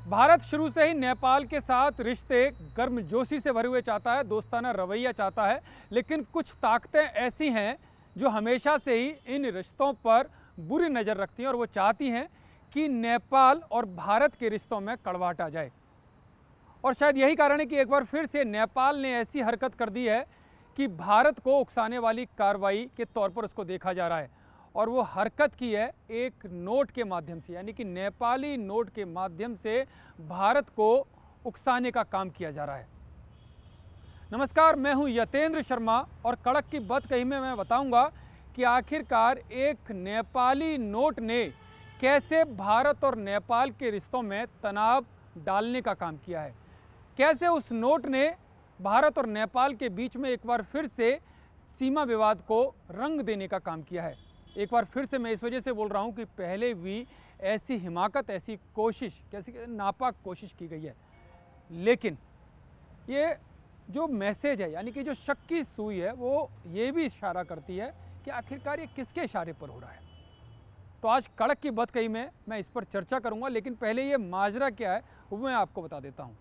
भारत शुरू से ही नेपाल के साथ रिश्ते गर्मजोशी से भरे हुए चाहता है, दोस्ताना रवैया चाहता है, लेकिन कुछ ताकतें ऐसी हैं जो हमेशा से ही इन रिश्तों पर बुरी नज़र रखती हैं और वो चाहती हैं कि नेपाल और भारत के रिश्तों में कड़वाहट आ जाए। और शायद यही कारण है कि एक बार फिर से नेपाल ने ऐसी हरकत कर दी है कि भारत को उकसाने वाली कार्रवाई के तौर पर उसको देखा जा रहा है। और वो हरकत की है एक नोट के माध्यम से, यानी कि नेपाली नोट के माध्यम से भारत को उकसाने का काम किया जा रहा है। नमस्कार, मैं हूं यतेंद्र शर्मा और कड़क की बात कही में मैं बताऊंगा कि आखिरकार एक नेपाली नोट ने कैसे भारत और नेपाल के रिश्तों में तनाव डालने का काम किया है, कैसे उस नोट ने भारत और नेपाल के बीच में एक बार फिर से सीमा विवाद को रंग देने का काम किया है। एक बार फिर से मैं इस वजह से बोल रहा हूं कि पहले भी ऐसी हिमाकत, ऐसी कोशिश, कैसी नापाक कोशिश की गई है, लेकिन ये जो मैसेज है, यानी कि जो शक की सुई है, वो ये भी इशारा करती है कि आखिरकार ये किसके इशारे पर हो रहा है। तो आज कड़क की बात कही में मैं इस पर चर्चा करूंगा, लेकिन पहले ये माजरा क्या है वो मैं आपको बता देता हूँ।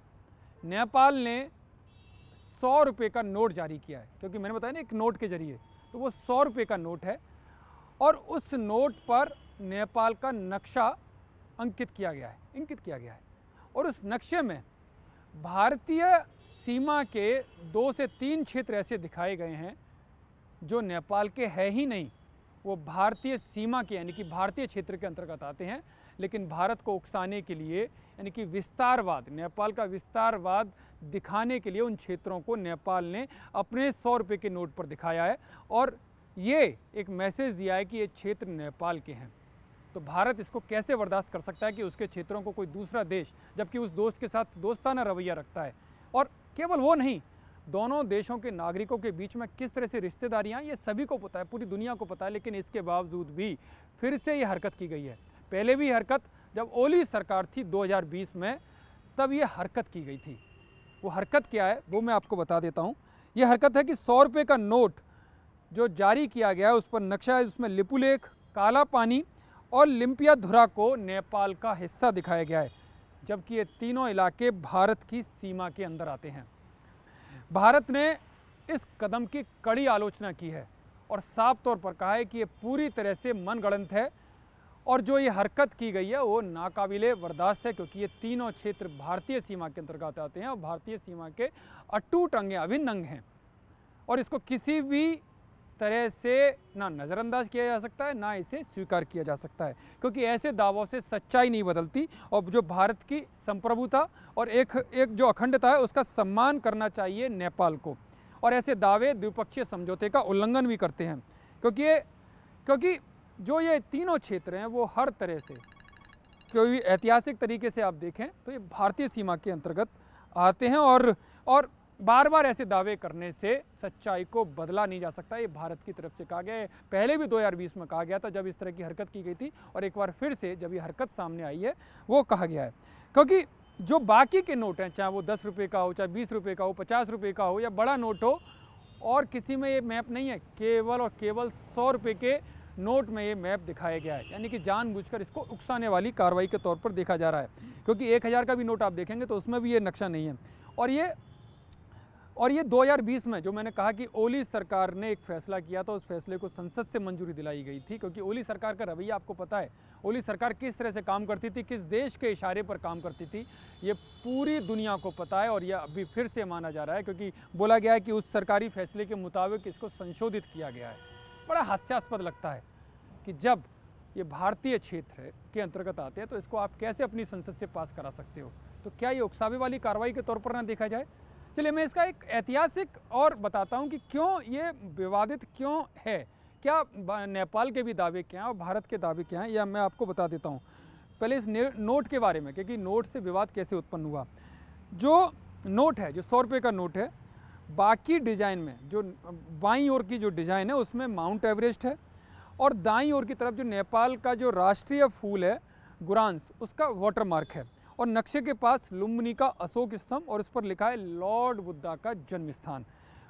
नेपाल ने 100 रुपये का नोट जारी किया है, क्योंकि मैंने बताया ना एक नोट के जरिए, तो वो 100 रुपये का नोट है और उस नोट पर नेपाल का नक्शा इंकित किया गया है और उस नक्शे में भारतीय सीमा के 2 से 3 क्षेत्र ऐसे दिखाए गए हैं जो नेपाल के है ही नहीं, वो भारतीय सीमा के यानी कि भारतीय क्षेत्र के अंतर्गत आते हैं, लेकिन भारत को उकसाने के लिए यानी कि विस्तारवाद, नेपाल का विस्तारवाद दिखाने के लिए उन क्षेत्रों को नेपाल ने अपने 100 रुपये के नोट पर दिखाया है और ये एक मैसेज दिया है कि ये क्षेत्र नेपाल के हैं। तो भारत इसको कैसे बर्दाश्त कर सकता है कि उसके क्षेत्रों को कोई दूसरा देश, जबकि उस दोस्त के साथ दोस्ताना रवैया रखता है। और केवल वो नहीं, दोनों देशों के नागरिकों के बीच में किस तरह से रिश्तेदारियाँ, ये सभी को पता है, पूरी दुनिया को पता है, लेकिन इसके बावजूद भी फिर से ये हरकत की गई है। पहले भी हरकत जब ओली सरकार थी 2020 में, तब ये हरकत की गई थी। वो हरकत क्या है वो मैं आपको बता देता हूँ। ये हरकत है कि 100 रुपये का नोट जो जारी किया गया है उस पर नक्शा है, उसमें लिपुलेख, काला पानी और लिम्पियाधुरा को नेपाल का हिस्सा दिखाया गया है, जबकि ये तीनों इलाके भारत की सीमा के अंदर आते हैं। भारत ने इस कदम की कड़ी आलोचना की है और साफ तौर पर कहा है कि ये पूरी तरह से मनगढ़ंत है और जो ये हरकत की गई है वो नाकाबिले बर्दाश्त है, क्योंकि ये तीनों क्षेत्र भारतीय सीमा के अंतर्गत आते हैं और भारतीय सीमा के अटूट अंग, अभिन्न अंग हैं और इसको किसी भी तरह से ना नज़रअंदाज किया जा सकता है, ना इसे स्वीकार किया जा सकता है, क्योंकि ऐसे दावों से सच्चाई नहीं बदलती और जो भारत की संप्रभुता और एक जो अखंडता है उसका सम्मान करना चाहिए नेपाल को। और ऐसे दावे द्विपक्षीय समझौते का उल्लंघन भी करते हैं, क्योंकि जो ये तीनों क्षेत्र हैं वो हर तरह से, कोई ऐतिहासिक तरीके से आप देखें तो ये भारतीय सीमा के अंतर्गत आते हैं और बार बार ऐसे दावे करने से सच्चाई को बदला नहीं जा सकता। ये भारत की तरफ से कहा गया है, पहले भी 2020 में कहा गया था जब इस तरह की हरकत की गई थी, और एक बार फिर से जब ये हरकत सामने आई है वो कहा गया है। क्योंकि जो बाकी के नोट हैं, चाहे वो 10 रुपये का हो, चाहे 20 रुपये का हो, 50 रुपये का हो या बड़ा नोट हो, और किसी में ये मैप नहीं है, केवल और केवल 100 रुपये के नोट में ये मैप दिखाया गया है, यानी कि जानबूझकर इसको उकसाने वाली कार्रवाई के तौर पर देखा जा रहा है। क्योंकि 1000 का भी नोट आप देखेंगे तो उसमें भी ये नक्शा नहीं है। और ये 2020 में जो मैंने कहा कि ओली सरकार ने एक फैसला किया था, उस फैसले को संसद से मंजूरी दिलाई गई थी, क्योंकि ओली सरकार का रवैया आपको पता है, ओली सरकार किस तरह से काम करती थी, किस देश के इशारे पर काम करती थी, ये पूरी दुनिया को पता है। और यह अभी फिर से माना जा रहा है, क्योंकि बोला गया है कि उस सरकारी फैसले के मुताबिक इसको संशोधित किया गया है। बड़ा हास्यास्पद लगता है कि जब ये भारतीय क्षेत्र के अंतर्गत आते हैं तो इसको आप कैसे अपनी संसद से पास करा सकते हो। तो क्या ये उकसावे वाली कार्रवाई के तौर पर ना देखा जाए? चलिए मैं इसका एक ऐतिहासिक और बताता हूँ कि क्यों ये विवादित क्यों है, क्या नेपाल के भी दावे क्या हैं और भारत के दावे क्या हैं, यह मैं आपको बता देता हूँ। पहले इस नोट के बारे में, क्योंकि नोट से विवाद कैसे उत्पन्न हुआ। जो नोट है, जो 100 रुपये का नोट है, बाकी डिज़ाइन में जो बाईं ओर की जो डिज़ाइन है उसमें माउंट एवरेस्ट है और दाईं ओर की तरफ जो नेपाल का जो राष्ट्रीय फूल है गुरांस, उसका वाटरमार्क है और नक्शे के पास लुम्बिनी का अशोक स्तंभ और उस पर लिखा है लॉर्ड बुद्धा का जन्म स्थान।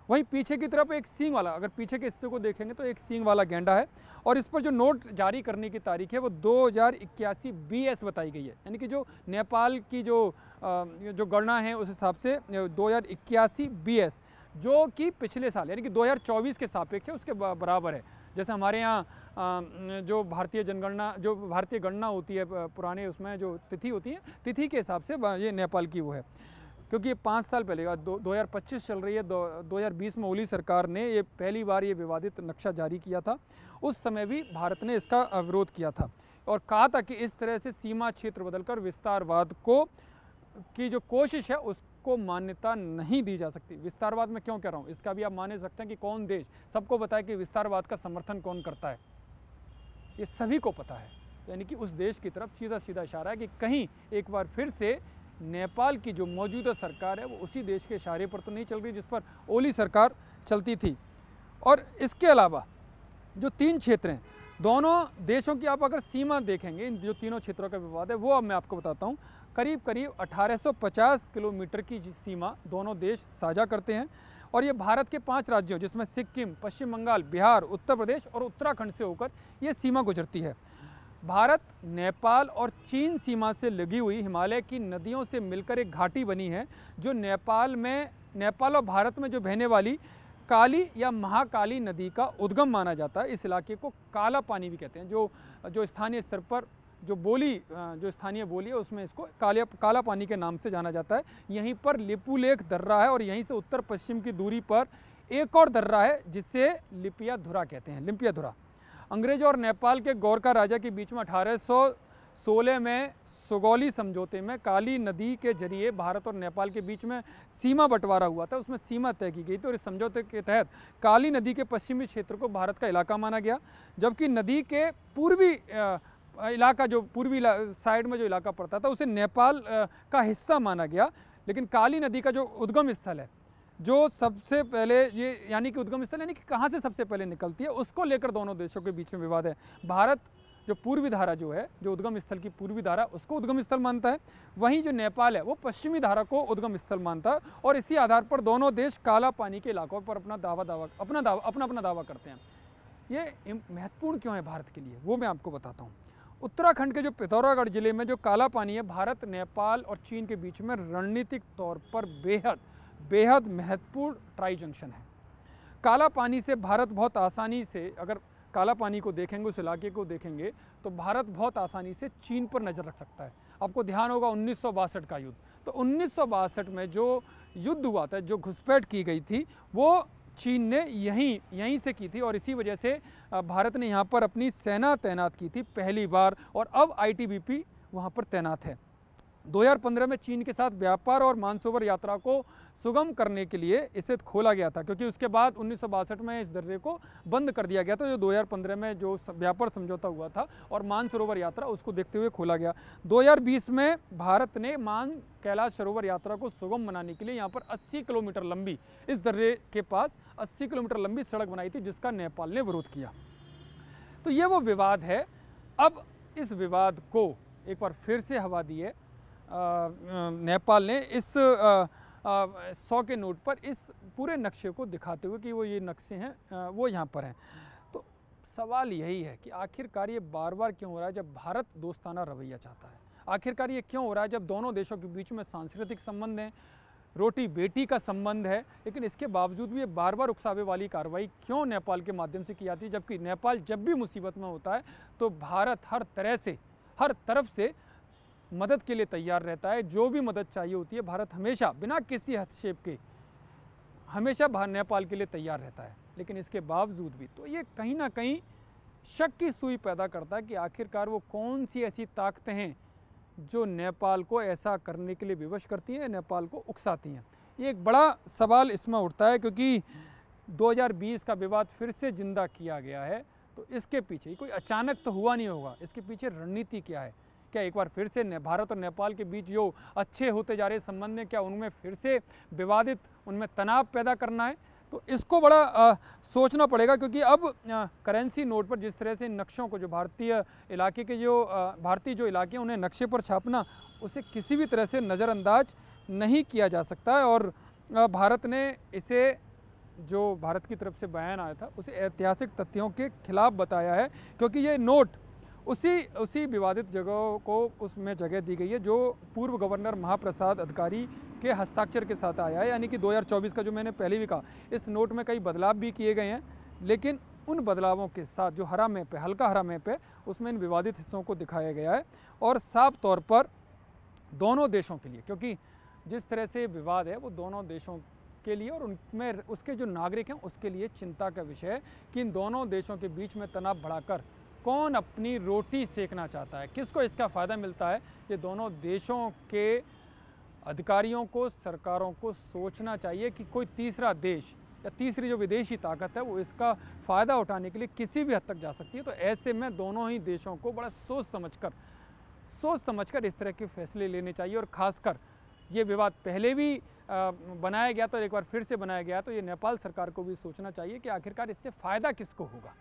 वहीं पीछे की तरफ एक सींग वाला, अगर पीछे के हिस्से को देखेंगे तो एक सींग वाला गैंडा है और इस पर जो नोट जारी करने की तारीख है वो 2081 BS बताई गई है। यानी कि जो नेपाल की जो गणना है उस हिसाब से 2081 BS, जो कि पिछले साल यानी कि 2024 के सापेक्ष है, उसके बराबर है। जैसे हमारे यहाँ जो भारतीय जनगणना, जो भारतीय गणना होती है पुराने, उसमें जो तिथि होती है, तिथि के हिसाब से ये नेपाल की वो है। क्योंकि ये 5 साल पहले का 2025 चल रही है, 2020 में ओली सरकार ने ये पहली बार ये विवादित नक्शा जारी किया था। उस समय भी भारत ने इसका विरोध किया था और कहा था कि इस तरह से सीमा क्षेत्र बदलकर विस्तारवाद की जो कोशिश है उसको मान्यता नहीं दी जा सकती। विस्तारवाद में क्यों कह रहा हूँ, इसका भी आप मान सकते हैं कि कौन देश, सबको पता है कि विस्तारवाद का समर्थन कौन करता है, ये सभी को पता है। यानी कि उस देश की तरफ सीधा सीधा इशारा है कि कहीं एक बार फिर से नेपाल की जो मौजूदा सरकार है वो उसी देश के इशारे पर तो नहीं चल रही जिस पर ओली सरकार चलती थी। और इसके अलावा जो 3 क्षेत्र हैं, दोनों देशों की आप अगर सीमा देखेंगे, इन जो तीनों क्षेत्रों का विवाद है वो अब मैं आपको बताता हूँ। करीब करीब 1850 किलोमीटर की सीमा दोनों देश साझा करते हैं और ये भारत के 5 राज्यों जिसमें सिक्किम, पश्चिम बंगाल, बिहार, उत्तर प्रदेश और उत्तराखंड से होकर ये सीमा गुजरती है। भारत, नेपाल और चीन सीमा से लगी हुई हिमालय की नदियों से मिलकर एक घाटी बनी है जो नेपाल और भारत में जो बहने वाली काली या महाकाली नदी का उद्गम माना जाता है। इस इलाके को काला पानी भी कहते हैं। जो स्थानीय स्तर पर जो स्थानीय बोली है उसमें इसको काला पानी के नाम से जाना जाता है। यहीं पर लिपुलेख दर्रा है और यहीं से उत्तर पश्चिम की दूरी पर एक और दर्रा है जिसे लिपियाधुरा कहते हैं, लिपियाधुरा। अंग्रेजों और नेपाल के गोरखा राजा के बीच में 1816 में सुगौली समझौते में काली नदी के जरिए भारत और नेपाल के बीच में सीमा बंटवारा हुआ था, उसमें सीमा तय की गई थी और इस समझौते के तहत काली नदी के पश्चिमी क्षेत्र को भारत का इलाका माना गया, जबकि नदी के पूर्वी इलाका, जो पूर्वी साइड में जो इलाका पड़ता था उसे नेपाल का हिस्सा माना गया। लेकिन काली नदी का जो उद्गम स्थल है, जो सबसे पहले ये यानी कि उद्गम स्थल यानी कि कहाँ से सबसे पहले निकलती है, उसको लेकर दोनों देशों के बीच में विवाद है। भारत जो पूर्वी धारा जो है, जो उद्गम स्थल की पूर्वी धारा, उसको उद्गम स्थल मानता है, वहीं जो नेपाल है वो पश्चिमी धारा को उद्गम स्थल मानता है और इसी आधार पर दोनों देश काला पानी के इलाकों पर अपना दावा करते हैं। ये महत्वपूर्ण क्यों है भारत के लिए, वो मैं आपको बताता हूँ। उत्तराखंड के जो पिथौरागढ़ जिले में जो काला पानी है, भारत, नेपाल और चीन के बीच में रणनीतिक तौर पर बेहद महत्वपूर्ण ट्राई जंक्शन है। काला पानी से भारत बहुत आसानी से, अगर काला पानी को देखेंगे, उस इलाके को देखेंगे, तो भारत बहुत आसानी से चीन पर नज़र रख सकता है। आपको ध्यान होगा 1962 का युद्ध, तो 1962 में जो युद्ध हुआ था, जो घुसपैठ की गई थी, वो चीन ने यहीं से की थी और इसी वजह से भारत ने यहाँ पर अपनी सेना तैनात की थी पहली बार और अब ITBP वहाँ पर तैनात है। 2015 में चीन के साथ व्यापार और मानसरोवर यात्रा को सुगम करने के लिए इसे खोला गया था, क्योंकि उसके बाद 1962 में इस दर्रे को बंद कर दिया गया था। जो 2015 में जो व्यापार समझौता हुआ था और मानसरोवर यात्रा, उसको देखते हुए खोला गया। 2020 में भारत ने कैलाश सरोवर यात्रा को सुगम बनाने के लिए यहाँ पर 80 किलोमीटर लंबी, इस दर्रे के पास 80 किलोमीटर लंबी सड़क बनाई थी, जिसका नेपाल ने विरोध किया। तो ये वो विवाद है। अब इस विवाद को एक बार फिर से हवा दी है नेपाल ने इस 100 के नोट पर इस पूरे नक्शे को दिखाते हुए कि वो ये नक्शे हैं वो यहाँ पर हैं। तो सवाल यही है कि आखिरकार ये बार बार क्यों हो रहा है जब भारत दोस्ताना रवैया चाहता है? आखिरकार ये क्यों हो रहा है जब दोनों देशों के बीच में सांस्कृतिक संबंध हैं, रोटी बेटी का संबंध है, लेकिन इसके बावजूद भी ये बार बार उकसावे वाली कार्रवाई क्यों नेपाल के माध्यम से की जाती है? जबकि नेपाल जब भी मुसीबत में होता है तो भारत हर तरफ से मदद के लिए तैयार रहता है। जो भी मदद चाहिए होती है, भारत हमेशा बिना किसी हस्तक्षेप के हमेशा नेपाल के लिए तैयार रहता है। लेकिन इसके बावजूद भी तो ये कहीं ना कहीं शक की सुई पैदा करता है कि आखिरकार वो कौन सी ऐसी ताकतें हैं जो नेपाल को ऐसा करने के लिए विवश करती हैं, नेपाल को उकसाती हैं। ये एक बड़ा सवाल इसमें उठता है, क्योंकि 2020 का विवाद फिर से जिंदा किया गया है। तो इसके पीछे कोई अचानक तो हुआ नहीं होगा, इसके पीछे रणनीति क्या है? क्या एक बार फिर से भारत और नेपाल के बीच जो अच्छे होते जा रहे संबंध हैं, क्या उनमें फिर से विवादित, उनमें तनाव पैदा करना है? तो इसको बड़ा सोचना पड़ेगा, क्योंकि अब करेंसी नोट पर जिस तरह से नक्शों को, जो भारतीय इलाके के भारतीय जो इलाके हैं उन्हें नक्शे पर छापना, उसे किसी भी तरह से नज़रअंदाज नहीं किया जा सकता है। और भारत ने इसे जो भारत की तरफ से बयान आया था उसे ऐतिहासिक तथ्यों के खिलाफ बताया है, क्योंकि ये नोट उसी विवादित जगह को उसमें जगह दी गई है जो पूर्व गवर्नर महाप्रसाद अधिकारी के हस्ताक्षर के साथ आया है। यानी कि 2024 का, जो मैंने पहले भी कहा, इस नोट में कई बदलाव भी किए गए हैं, लेकिन उन बदलावों के साथ जो हरा मैप है, हल्का हरा मैप है, उसमें इन विवादित हिस्सों को दिखाया गया है। और साफ तौर पर दोनों देशों के लिए, क्योंकि जिस तरह से विवाद है वो दोनों देशों के लिए और उनमें उसके जो नागरिक हैं उसके लिए चिंता का विषय है कि इन दोनों देशों के बीच में तनाव बढ़ाकर कौन अपनी रोटी सेकना चाहता है, किसको इसका फ़ायदा मिलता है। ये दोनों देशों के अधिकारियों को, सरकारों को सोचना चाहिए कि कोई तीसरा देश या तीसरी जो विदेशी ताकत है वो इसका फ़ायदा उठाने के लिए किसी भी हद तक जा सकती है। तो ऐसे में दोनों ही देशों को बड़ा सोच समझकर इस तरह के फैसले लेने चाहिए। और ख़ासकर ये विवाद पहले भी बनाया गया तो एक बार फिर से बनाया गया, तो ये नेपाल सरकार को भी सोचना चाहिए कि आखिरकार इससे फ़ायदा किसको होगा।